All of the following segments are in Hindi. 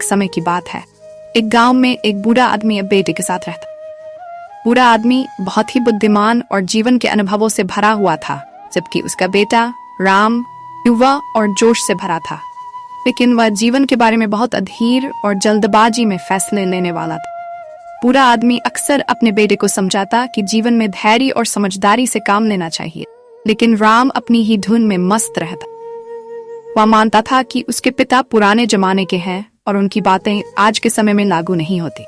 समय की बात है। एक गांव में एक बूढ़ा आदमी अपने बेटे के साथ रहता। बूढ़ा आदमी बहुत ही बुद्धिमान और जीवन के अनुभवों से भरा हुआ था, जबकि उसका बेटा राम युवा और जोश से भरा था। लेकिन वह जीवन के बारे में बहुत अधीर और जल्दबाजी में फैसले लेने वाला था। बूढ़ा आदमी अक्सर अपने बेटे को समझाता कि जीवन में धैर्य और समझदारी से काम लेना चाहिए, लेकिन राम अपनी ही धुन में मस्त रहता। वह मानता था कि उसके पिता पुराने जमाने के हैं और उनकी बातें आज के समय में लागू नहीं होती।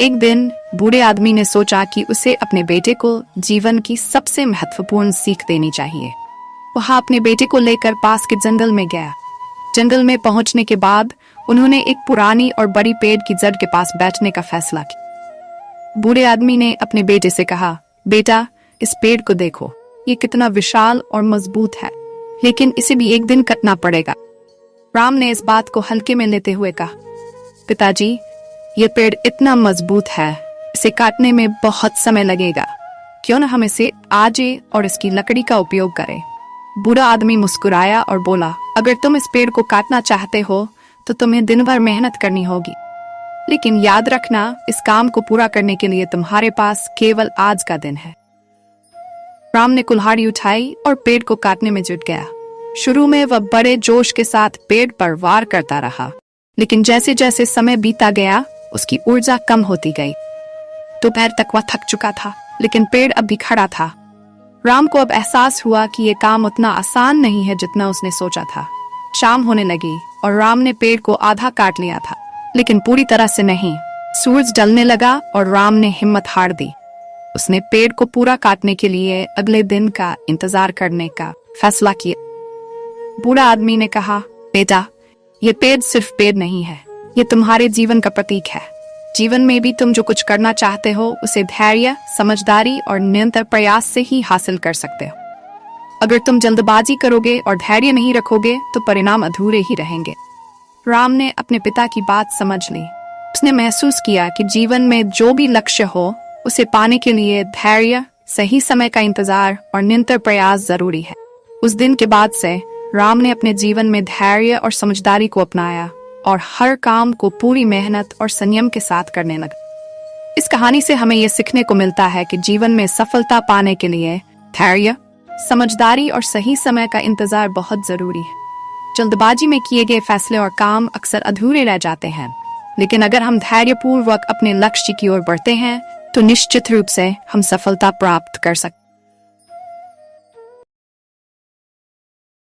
एक दिन बूढ़े आदमी ने सोचा कि उसे अपने बेटे को जीवन की सबसे महत्वपूर्ण सीख देनी चाहिए। वह अपने बेटे को लेकर पास के जंगल में गया। जंगल में पहुंचने के बाद उन्होंने एक पुरानी और बड़ी पेड़ की जड़ के पास बैठने का फैसला किया। बूढ़े आदमी ने अपने बेटे से कहा, बेटा, इस पेड़ को देखो, ये कितना विशाल और मजबूत है, लेकिन इसे भी एक दिन कटना पड़ेगा। राम ने इस बात को हल्के में लेते हुए कहा, पिताजी, ये पेड़ इतना मजबूत है, इसे काटने में बहुत समय लगेगा। क्यों न हम इसे आजे और इसकी लकड़ी का उपयोग करें। बूढ़ा आदमी मुस्कुराया और बोला, अगर तुम इस पेड़ को काटना चाहते हो तो तुम्हें दिन भर मेहनत करनी होगी, लेकिन याद रखना, इस काम को पूरा करने के लिए तुम्हारे पास केवल आज का दिन है। राम ने कुल्हाड़ी उठाई और पेड़ को काटने में जुट गया। शुरू में वह बड़े जोश के साथ पेड़ पर वार करता रहा, लेकिन जैसे जैसे समय बीता गया उसकी ऊर्जा कम होती गई। दोपहर तक वह थक चुका था, लेकिन पेड़ अब भी खड़ा था। राम को अब एहसास हुआ कि यह काम उतना आसान नहीं है जितना उसने सोचा था। शाम होने लगी और राम ने पेड़ को आधा काट लिया था, लेकिन पूरी तरह से नहीं। सूरज ढलने लगा और राम ने हिम्मत हार दी। उसने पेड़ को पूरा काटने के लिए अगले दिन का इंतजार करने का फैसला किया। बूढ़ा आदमी ने कहा, बेटा, ये पेड़ सिर्फ पेड़ नहीं है, ये तुम्हारे जीवन का प्रतीक है। जीवन में भी तुम जो कुछ करना चाहते हो उसे धैर्य, समझदारी और निरंतर प्रयास से ही हासिल कर सकते हो। अगर तुम जल्दबाजी करोगे और धैर्य नहीं रखोगे तो परिणाम अधूरे ही रहेंगे। राम ने अपने पिता की बात समझ ली। उसने महसूस किया कि जीवन में जो भी लक्ष्य हो उसे पाने के लिए धैर्य, सही समय का इंतजार और निरंतर प्रयास जरूरी है। उस दिन के बाद से राम ने अपने जीवन में धैर्य और समझदारी को अपनाया और हर काम को पूरी मेहनत और संयम के साथ करने लगा। इस कहानी से हमें यह सीखने को मिलता है कि जीवन में सफलता पाने के लिए धैर्य, समझदारी और सही समय का इंतजार बहुत जरूरी है। जल्दबाजी में किए गए फैसले और काम अक्सर अधूरे रह जाते हैं, लेकिन अगर हम धैर्यपूर्वक अपने लक्ष्य की ओर बढ़ते हैं तो निश्चित रूप से हम सफलता प्राप्त कर सकते हैं।